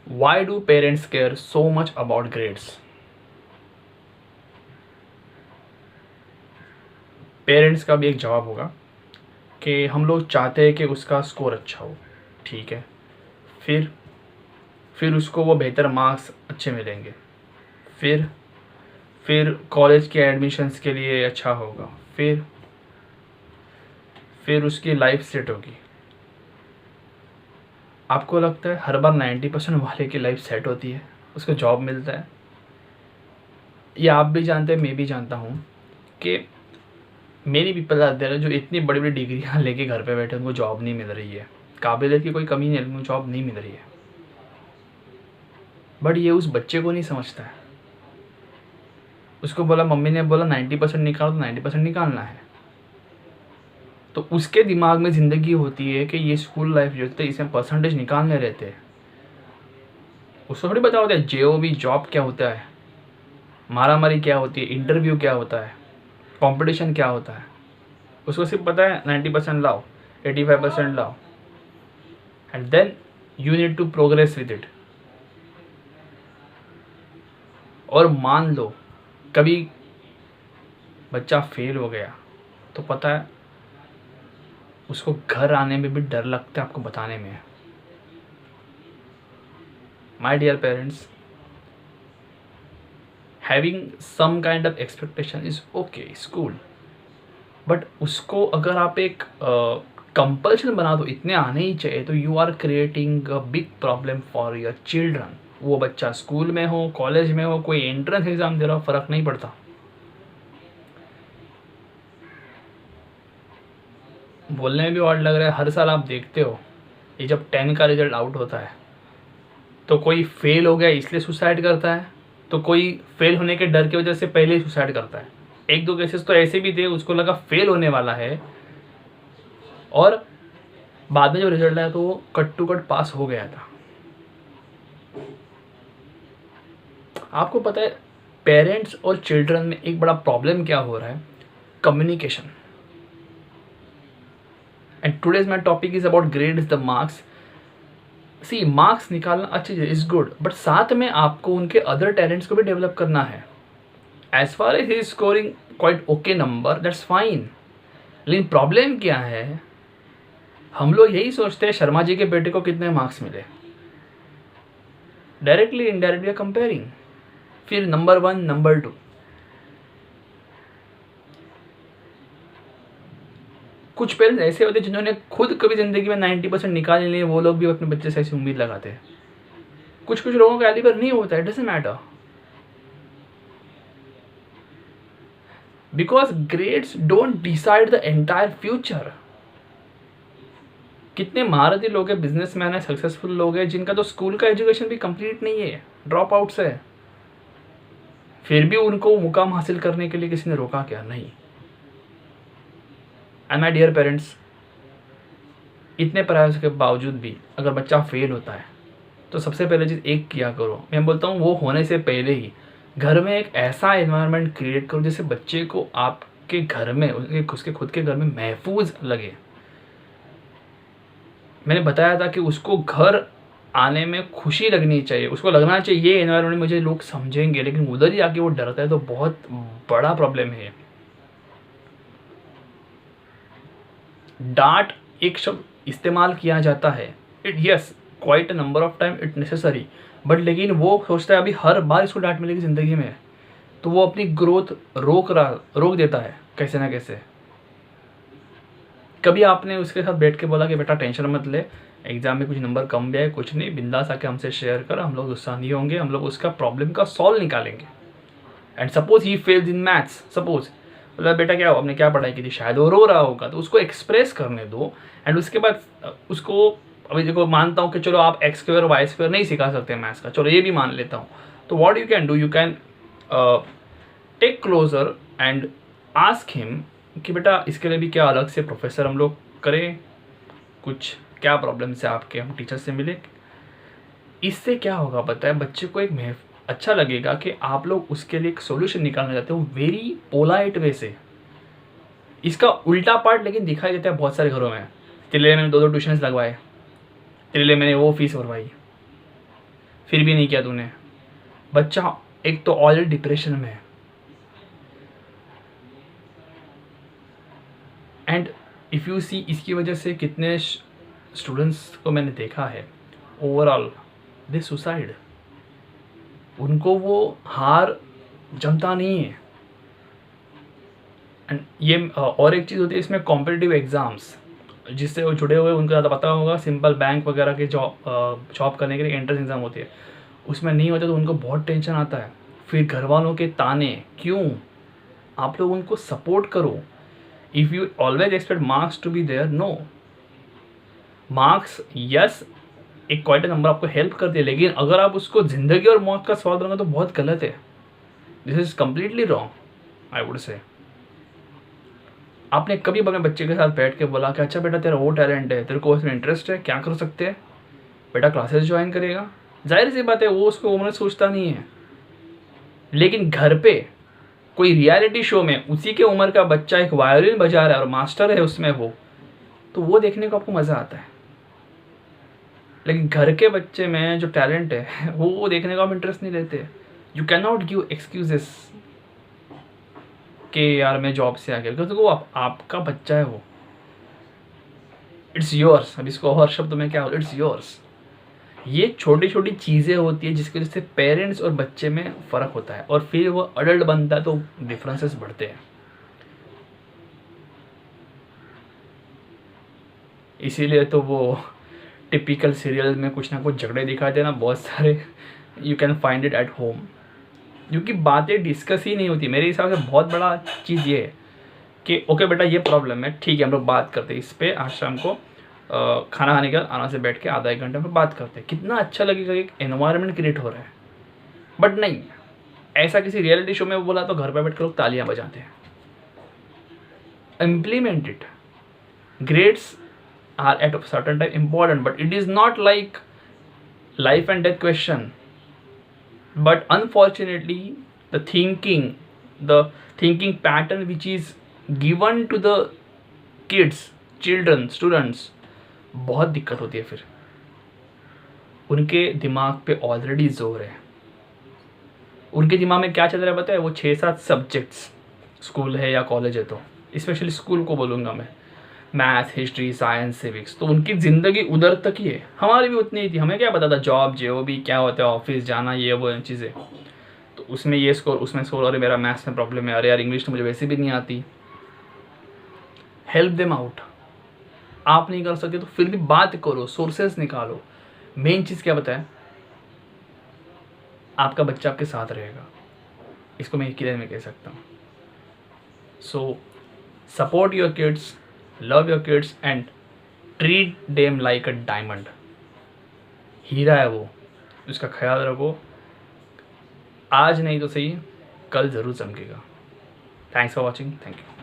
Why do parents care so much about grades? Parents का भी एक जवाब होगा कि हम लोग चाहते हैं कि उसका स्कोर अच्छा हो, ठीक है, फिर उसको वो बेहतर मार्क्स अच्छे मिलेंगे, फिर कॉलेज के एडमिशन्स के लिए अच्छा होगा, फिर उसकी लाइफ सेट होगी। आपको लगता है हर बार 90% वाले की लाइफ सेट होती है, उसको जॉब मिलता है? ये आप भी जानते हैं, मैं भी जानता हूँ कि मेरी पीपल आते हैं जो इतनी बड़ी बड़ी डिग्रियाँ लेके घर पे बैठे, उनको जॉब नहीं मिल रही है। काबिलियत की कोई कमी नहीं है, उनको जॉब नहीं मिल रही है। बट ये उस बच्चे को नहीं समझता है। उसको बोला, मम्मी ने बोला 90% निकालो, तो 90% निकालना है। तो उसके दिमाग में ज़िंदगी होती है कि ये स्कूल लाइफ जो होती है इसमें परसेंटेज निकालने रहते हैं। उसको थोड़ी पता होता है JOB जॉब क्या होता है, मारामारी क्या होती है, इंटरव्यू क्या होता है, कंपटीशन क्या होता है। उसको सिर्फ पता है 90% लाओ, 85% लाओ, and then you need to progress with it. और मान लो कभी बच्चा फेल हो गया तो पता है उसको घर आने में भी डर लगता है, आपको बताने में। My dear parents, having some kind of expectation is okay, is cool, but उसको अगर आप एक कंपल्शन बना दो इतने आने ही चाहिए, तो you are creating a big problem for your children. वो बच्चा स्कूल में हो, कॉलेज में हो, कोई एंट्रेंस एग्जाम दे रहा हो, फर्क नहीं पड़ता। बोलने में भी ऑड लग रहा है, हर साल आप देखते हो ये जब 10 का रिजल्ट आउट होता है तो कोई फेल हो गया इसलिए सुसाइड करता है, तो कोई फेल होने के डर की वजह से पहले ही सुसाइड करता है। एक दो केसेस तो ऐसे भी थे, उसको लगा फेल होने वाला है और बाद में जब रिजल्ट आया तो वो कट टू कट पास हो गया था। आपको पता है पेरेंट्स और चिल्ड्रन में एक बड़ा प्रॉब्लम क्या हो रहा है? Communication. And today's my topic is about grades, the marks. See, marks निकालना अच्छी चीज, इज गुड, बट साथ में आपको उनके अदर टैलेंट्स को भी डेवलप करना है। As far as he is scoring quite okay number, that's fine. लेकिन प्रॉब्लम क्या है, हम लोग यही सोचते हैं शर्मा जी के बेटे को कितने मार्क्स मिले, डायरेक्टली इनडायरेक्टली कंपेयरिंग, फिर नंबर 1 नंबर 2। कुछ पेरेंट्स ऐसे होते हैं जिन्होंने खुद कभी जिंदगी में 90% निकाल लिए, वो लोग भी अपने बच्चे से ऐसी उम्मीद लगाते हैं। कुछ लोगों का कैलिबर नहीं होता है, doesn't matter, because grades don't decide the entire future. कितने महारथी लोग हैं, बिजनेसमैन है, सक्सेसफुल लोग हैं जिनका तो स्कूल का एजुकेशन भी कंप्लीट नहीं है, ड्रॉप आउट्स है, फिर भी उनको मुकाम हासिल करने के लिए किसी ने रोका क्या? नहीं। एंड माय डियर पेरेंट्स, इतने प्रयास के बावजूद भी अगर बच्चा फेल होता है तो सबसे पहले चीज़ एक किया करो, मैं बोलता हूँ वो होने से पहले ही घर में एक ऐसा एनवायरनमेंट क्रिएट करो जिससे बच्चे को आपके घर में, उसके खुद के घर में महफूज लगे। मैंने बताया था कि उसको घर आने में खुशी लगनी चाहिए, उसको लगना चाहिए ये एनवायरनमेंट में मुझे लोग समझेंगे, लेकिन उधर ही आके वो डरता है तो बहुत बड़ा प्रॉब्लम है। डांट एक शब्द इस्तेमाल किया जाता है, it yes quite a number of time it necessary, but लेकिन वो सोचता है अभी हर बार इसको डांट मिलेगी ज़िंदगी में, तो वो अपनी ग्रोथ रोक देता है कैसे ना कैसे। कभी आपने उसके साथ बैठ के बोला कि बेटा टेंशन मत ले, एग्जाम में कुछ नंबर कम भी आए, कुछ नहीं, बिंदास आके हमसे शेयर कर, हम लोग गुस्सा नहीं होंगे, हम लोग उसका प्रॉब्लम का सॉल्व निकालेंगे। And suppose he fails in maths, suppose बोला बेटा क्या आपने क्या पढ़ाई की थी, शायद वो रो रहा होगा, तो उसको एक्सप्रेस करने दो। एंड उसके बाद उसको, अभी देखो मानता हूँ कि चलो आप x² y² नहीं सिखा सकते मैथ्स का, चलो ये भी मान लेता हूँ, तो what you can do, you can take closer and ask him कि बेटा इसके लिए भी क्या अलग से प्रोफेसर हम लोग करें, कुछ क्या प्रॉब्लम से आपके, हम टीचर से मिले। इससे क्या होगा पता है, बच्चे को एक अच्छा लगेगा कि आप लोग उसके लिए एक सोल्यूशन निकालना चाहते हो वेरी पोलाइट वे से। इसका उल्टा पार्ट लेकिन दिखाई देता है बहुत सारे घरों में, तेरे लिए मैंने 2 ट्यूशन लगवाए, तेरे लिए मैंने वो फीस भरवाई, फिर भी नहीं किया तूने। बच्चा एक तो ऑलरेडी डिप्रेशन में है, एंड इफ़ यू सी इसकी वजह से कितने स्टूडेंट्स को मैंने देखा है ओवरऑल दे सुसाइड। उनको वो हार जमता नहीं है। एंड ये और एक चीज़ होती है इसमें, कॉम्पिटिटिव एग्ज़ाम्स जिससे वो जुड़े हुए उनको ज़्यादा पता होगा। सिंपल बैंक वगैरह के जॉब करने के लिए एंट्रेंस एग्ज़ाम होती है, उसमें नहीं होता तो उनको बहुत टेंशन आता है। फिर घर वालों के ताने, क्यों? आप लोग उनको सपोर्ट करो। If you always expect marks to be there, no. Marks yes एक क्वाइट नंबर आपको हेल्प करती है, लेकिन अगर आप उसको ज़िंदगी और मौत का सवाल बनाओगे तो बहुत गलत है। This is completely wrong I would say. आपने कभी अपने बच्चे के साथ बैठ के बोला कि अच्छा बेटा तेरा वो टैलेंट है, तेरे को उसमें इंटरेस्ट है, क्या कर सकते हैं? बेटा क्लासेस ज्वाइन करेगा। जाहिर सी बात है वो उसको उम्र सोचता नहीं है। लेकिन घर पे कोई रियलिटी शो में उसी के उम्र का बच्चा एक वायोलिन बजा रहा है और मास्टर है उसमें वो, तो वो देखने को आपको मज़ा आता है। लेकिन घर के बच्चे में जो टैलेंट है वो देखने का आप इंटरेस्ट नहीं लेते। You can not give excuses कि यार मैं जॉब से आ गया, क्योंकि वो आपका बच्चा है वो। It's yours. अब इसको और शब्द में क्या हो, इट्स योर्स। ये छोटी छोटी चीज़ें होती है जिसकी वजह से पेरेंट्स और बच्चे में फ़र्क होता है, और फिर वो अडल्ट बनता है तो डिफरेंसेस बढ़ते हैं। इसीलिए तो वो टिपिकल सीरियल में कुछ ना कुछ झगड़े दिखाते हैं ना बहुत सारे, you can find it at home, क्योंकि बातें डिस्कस ही नहीं होती। मेरे हिसाब से बहुत बड़ा चीज़ ये है कि ओके बेटा ये प्रॉब्लम है, ठीक है हम लोग बात करते हैं इस पर, आज शाम को खाना खाने के बाद आराम से बैठ के आधा एक घंटे में बात करते हैं। कितना अच्छा लगेगा, एक एनवायरनमेंट क्रिएट हो रहा है। बट नहीं, ऐसा किसी रियलिटी शो में बोला तो घर पर बैठ कर लोग तालियां बजाते हैं। Implement it. Grades are at a certain time important, but it is not like life and death question. But unfortunately the thinking pattern which is given to the kids, children, students, बहुत दिक्कत होती है। फिर उनके दिमाग पे already जोर है। उनके दिमाग में क्या चल रहा है पता है? वो 6-7 सब्जेक्ट्स, स्कूल है या कॉलेज है तो स्पेशली स्कूल को बोलूँगा मैं, मैथ, हिस्ट्री, साइंस, सिविक्स, तो उनकी ज़िंदगी उधर तक ही है। हमारी भी उतनी ही थी, हमें क्या पता था जॉब जो भी क्या होता है, ऑफिस जाना, ये वो चीज़ें। तो उसमें ये स्कोर, उसमें स्कोर, अरे मेरा मैथ्स में प्रॉब्लम है, अरे यार इंग्लिश तो मुझे वैसे भी नहीं आती। Help them out. आप नहीं कर सकते तो फिर भी बात करो, सोर्सेज निकालो। मेन चीज़ क्या बताए, आपका बच्चा आपके साथ रहेगा। इसको मैं एक ही लाइन में कह सकता हूँ। So support your kids, love your kids and treat them like a diamond. हीरा है वो, उसका ख्याल रखो। आज नहीं तो सही, कल ज़रूर चमकेगा। Thanks for watching. Thank you.